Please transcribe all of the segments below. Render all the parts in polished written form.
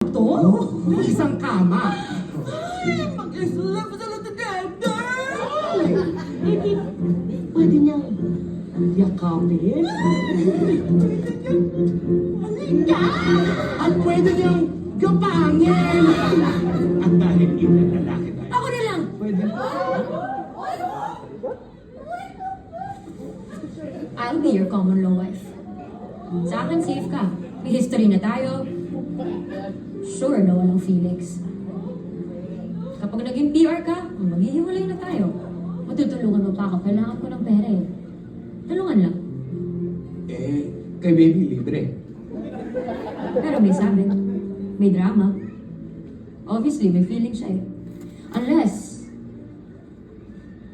to? Isang kama. Mag-islam sila together! Baby, pwede niyang yakapin. Halika! At pwede niyang gapangin. At dahil yun ang lalaki tayo. Ako na lang! Pwede I'll be your common law wife. Sa akin, safe ka. May history na tayo. Sure na walang Felix. Kapag naging PR ka, maghihiwalay na tayo. Matutulungan mo pa ako. Kailangan ko ng pera eh. Tulungan lang. Kay baby, libre. Pero may sabi. May drama. Obviously, may feeling siya eh. Unless,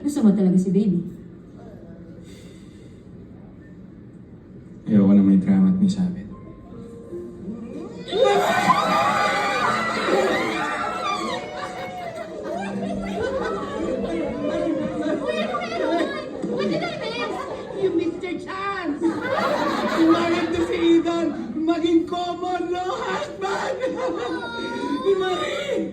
gusto mo talaga si baby. Ayoko na may drama at may sabit. You missed your chance! Imarag na si Ethan maging common law husband! Ni Marie!